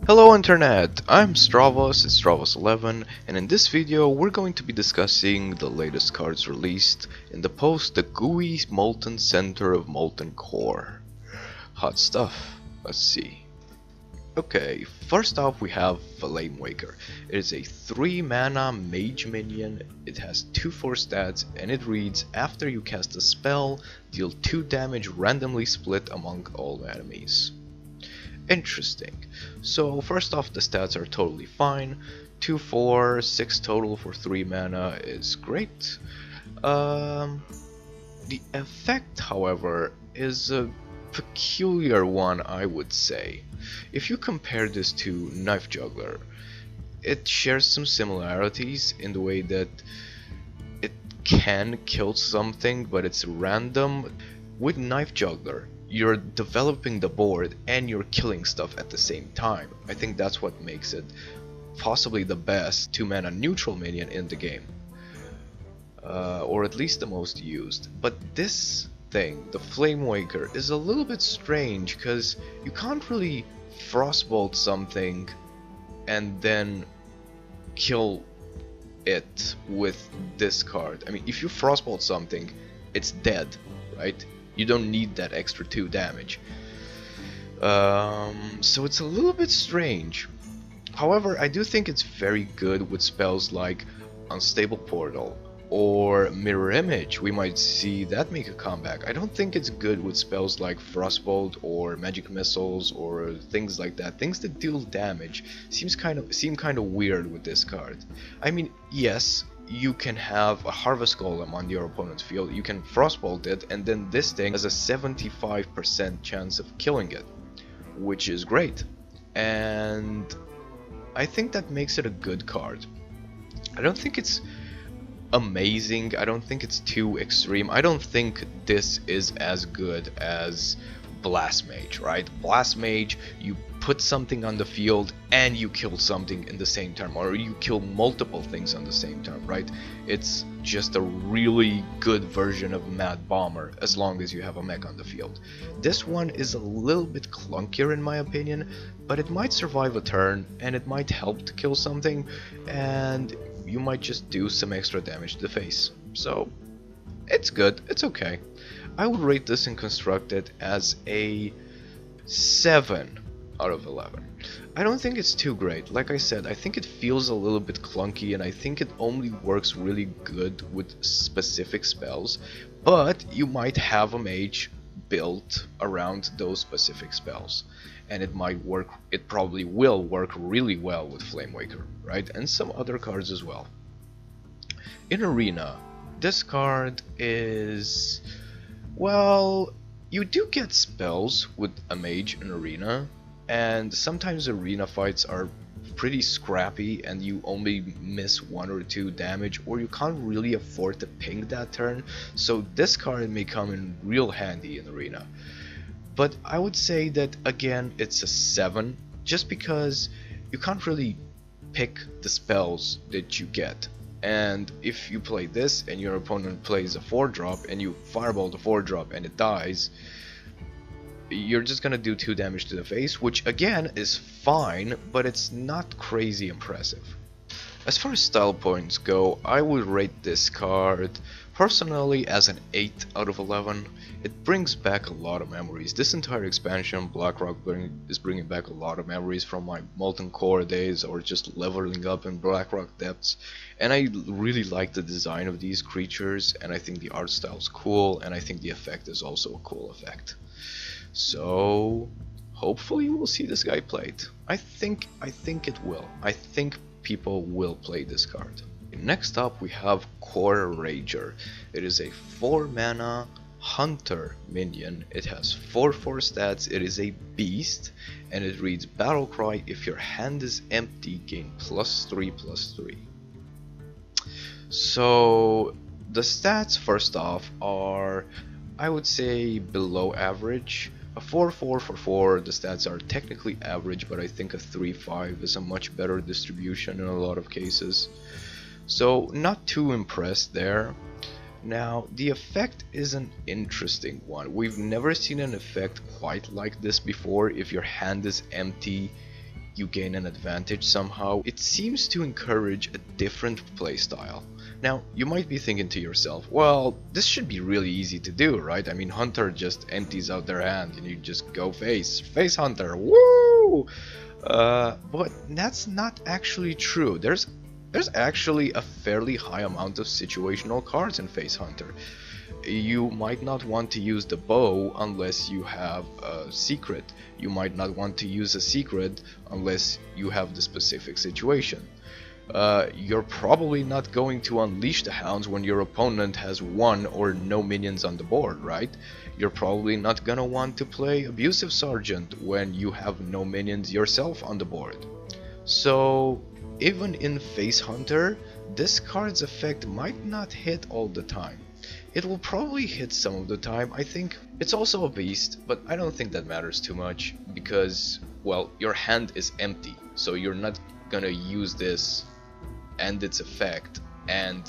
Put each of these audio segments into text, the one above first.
Hello Internet, I'm Stravos, it's Stravos11, and in this video we're going to be discussing the latest cards released in the post The Gooey Molten Center of Molten Core. Hot stuff, let's see. Okay, first off we have Flamewaker. It is a 3 mana mage minion, it has 2/4 stats, and it reads, after you cast a spell, deal 2 damage randomly split among all enemies. Interesting. So first off, the stats are totally fine. 2, 4, 6 total for 3 mana is great. The effect, however, is a peculiar one, I would say. If you compare this to Knife Juggler, it shares some similarities in the way that it can kill something, but it's random. With Knife Juggler, you're developing the board and you're killing stuff at the same time. I think that's what makes it possibly the best 2-mana neutral minion in the game. Or at least the most used. But this thing, the Flamewaker, is a little bit strange because you can't really frostbolt something and then kill it with this card. I mean, if you frostbolt something, it's dead, right? You don't need that extra 2 damage. So it's a little bit strange. However, I do think it's very good with spells like Unstable Portal or Mirror Image. We might see that make a comeback. I don't think it's good with spells like Frostbolt or Magic Missiles or things like that. Things that deal damage seem kind of weird with this card. I mean, yes, you can have a Harvest Golem on your opponent's field, you can Frostbolt it, and then this thing has a 75% chance of killing it, which is great. And I think that makes it a good card. I don't think it's amazing, I don't think it's too extreme, I don't think this is as good as Blast Mage, right? Blast Mage, you put something on the field and you kill something in the same turn, or you kill multiple things on the same turn, right? It's just a really good version of Mad Bomber as long as you have a mech on the field. This one is a little bit clunkier in my opinion, but it might survive a turn and it might help to kill something, and you might just do some extra damage to the face. So it's good, it's okay. I would rate this and construct it as a 7 out of 11. I don't think it's too great. Like I said, I think it feels a little bit clunky and I think it only works really good with specific spells, but you might have a mage built around those specific spells and it might work, it probably will work really well with Flamewaker, right? And some other cards as well. In Arena, this card is, well, you do get spells with a mage in Arena, and sometimes arena fights are pretty scrappy and you only miss 1 or 2 damage, or you can't really afford to ping that turn, so this card may come in real handy in Arena. But I would say that again it's a 7, just because you can't really pick the spells that you get. And if you play this and your opponent plays a 4-drop and you fireball the 4-drop and it dies, you're just gonna do 2 damage to the face, which again is fine, but it's not crazy impressive. As far as style points go, I would rate this card personally as an 8 out of 11. It brings back a lot of memories. This entire expansion, Blackrock, is bringing back a lot of memories from my Molten Core days or just leveling up in Blackrock depths. And I really like the design of these creatures, and I think the art style is cool, and I think the effect is also a cool effect. So hopefully we'll see this guy played. I think it will. I think people will play this card. Next up we have Core Rager. It is a 4 mana hunter minion. It has 4/4 stats, it is a beast, and it reads Battle Cry, if your hand is empty, gain +3/+3. So the stats first off are, I would say, below average. A 4/4 for 4, the stats are technically average, but I think a 3/5 is a much better distribution in a lot of cases. So not too impressed there. Now the effect is an interesting one. We've never seen an effect quite like this before. If your hand is empty, you gain an advantage somehow, it seems to encourage a different playstyle. Now, you might be thinking to yourself, well, this should be really easy to do, right? I mean, Hunter just empties out their hand and you just go face Hunter, woo! But that's not actually true. There's actually a fairly high amount of situational cards in Face Hunter. You might not want to use the bow unless you have a secret. You might not want to use a secret unless you have the specific situation. You're probably not going to unleash the hounds when your opponent has one or no minions on the board, right? You're probably not gonna want to play Abusive Sergeant when you have no minions yourself on the board. So even in Face Hunter, this card's effect might not hit all the time. It will probably hit some of the time. I think it's also a beast, but I don't think that matters too much because, well, your hand is empty, so you're not gonna use this and its effect and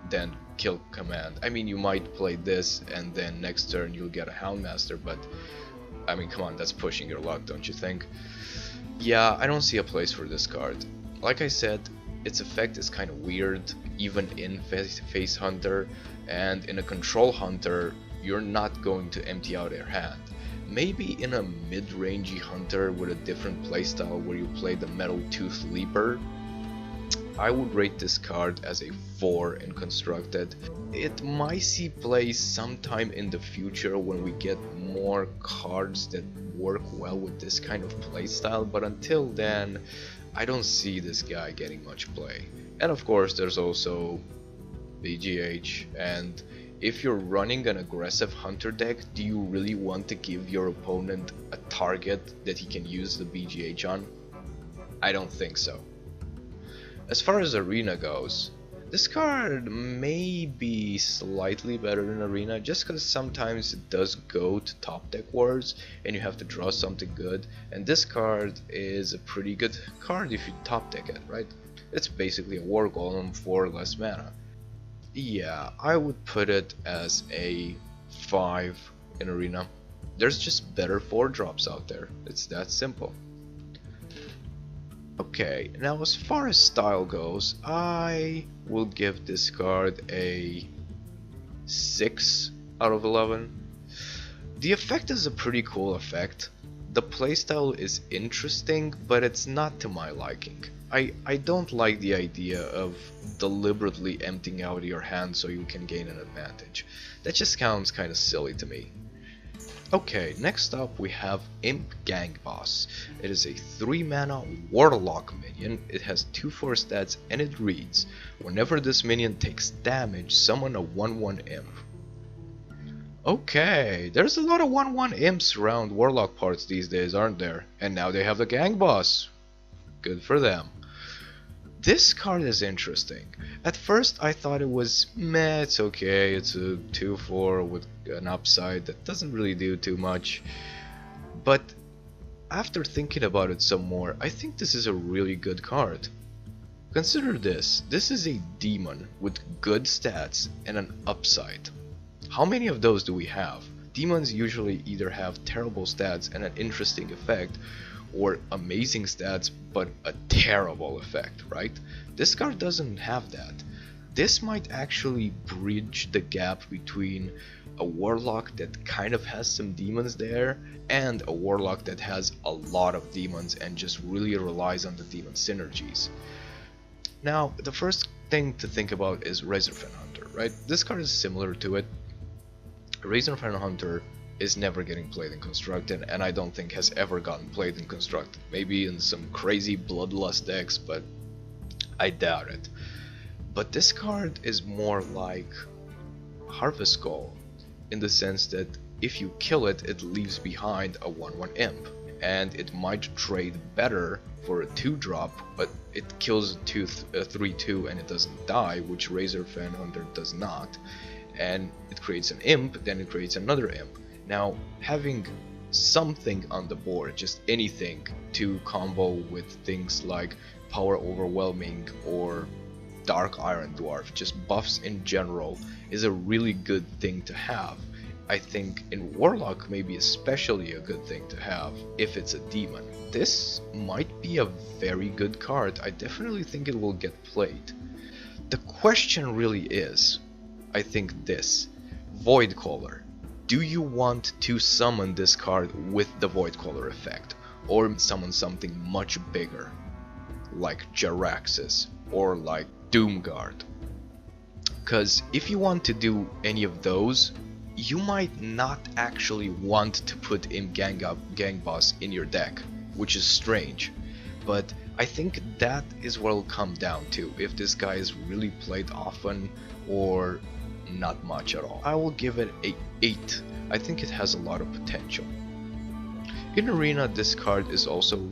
then kill command. I mean, you might play this and then next turn you'll get a Houndmaster, but I mean, come on, that's pushing your luck, don't you think? Yeah, I don't see a place for this card. Like I said, its effect is kind of weird, even in Face Hunter, and in a Control Hunter, you're not going to empty out your hand. Maybe in a mid-rangey Hunter with a different playstyle where you play the Metal Tooth Leaper, I would rate this card as a 4 in Constructed. It might see play sometime in the future when we get more cards that work well with this kind of playstyle, but until then, I don't see this guy getting much play. And of course, there's also BGH, and if you're running an aggressive Hunter deck, do you really want to give your opponent a target that he can use the BGH on? I don't think so. As far as Arena goes, this card may be slightly better than Arena just because sometimes it does go to top deck wars and you have to draw something good, and this card is a pretty good card if you top deck it, right? It's basically a War Golem for less mana. Yeah, I would put it as a 5 in Arena. There's just better 4-drops out there, it's that simple. Okay, now as far as style goes, I will give this card a 6 out of 11. The effect is a pretty cool effect. The playstyle is interesting, but it's not to my liking. I don't like the idea of deliberately emptying out your hand so you can gain an advantage. That just sounds kinda silly to me. Okay, next up we have Imp Gang Boss. It is a 3-mana Warlock minion. It has 2/4 stats and it reads, whenever this minion takes damage, summon a 1/1 Imp. Okay, there's a lot of 1/1 Imps around Warlock parts these days, aren't there? And now they have the Gang Boss. Good for them. This card is interesting. At first I thought it was meh, it's okay, it's a 2/4 with an upside that doesn't really do too much. But after thinking about it some more, I think this is a really good card. Consider this is a demon with good stats and an upside. How many of those do we have? Demons usually either have terrible stats and an interesting effect, or amazing stats but a terrible effect, right? This card doesn't have that. This might actually bridge the gap between a Warlock that kind of has some demons there and a Warlock that has a lot of demons and just really relies on the demon synergies. Now, the first thing to think about is Razorfen Hunter, right? This card is similar to it. Razorfen Hunter is never getting played in Constructed, and I don't think has ever gotten played in Constructed. Maybe in some crazy Bloodlust decks, but I doubt it. But this card is more like Harvest Skull, in the sense that if you kill it, it leaves behind a 1/1 Imp, and it might trade better for a 2-drop, but it kills a 3/2 and it doesn't die, which Razorfen Hunter does not. And it creates an Imp, then it creates another Imp. Now, having something on the board, just anything, to combo with things like Power Overwhelming or Dark Iron Dwarf, just buffs in general, is a really good thing to have. I think in Warlock maybe especially a good thing to have if it's a demon. This might be a very good card. I definitely think it will get played. The question really is, I think this, Void Caller. Do you want to summon this card with the Void Caller effect, or summon something much bigger, like Jaraxxus or like Doomguard? Because if you want to do any of those, you might not actually want to put in Gang Boss in your deck, which is strange. But I think that is what it'll come down to, if this guy is really played often or not much at all. I will give it a 8. I think it has a lot of potential. In Arena, this card is also,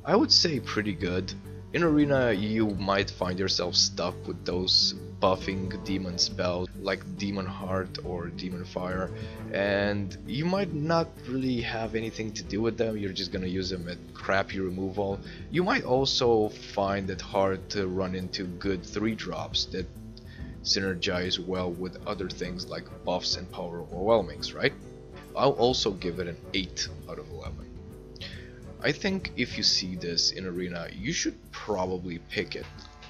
I would say, pretty good. In Arena, you might find yourself stuck with those buffing demon spells like Demon Heart or Demon Fire, and you might not really have anything to do with them. You're just gonna use them at crappy removal. You might also find it hard to run into good 3-drops that synergize well with other things like buffs and power overwhelmings, right? I'll also give it an 8 out of 11. I think if you see this in Arena, you should probably pick it.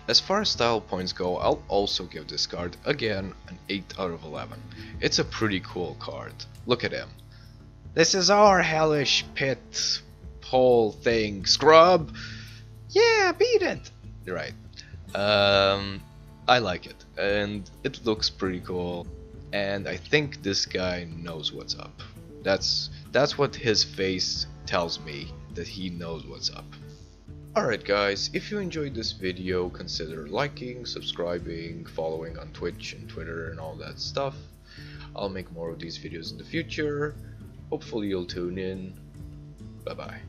As far as style points go, I'll also give this card, again, an 8 out of 11. It's a pretty cool card. Look at him. This is our hellish pit hole thing, scrub! Yeah, beat it! Right. I like it, and it looks pretty cool, and I think this guy knows what's up. That's what his face tells me, that he knows what's up. Alright guys, if you enjoyed this video, consider liking, subscribing, following on Twitch and Twitter and all that stuff. I'll make more of these videos in the future. Hopefully you'll tune in. Bye bye.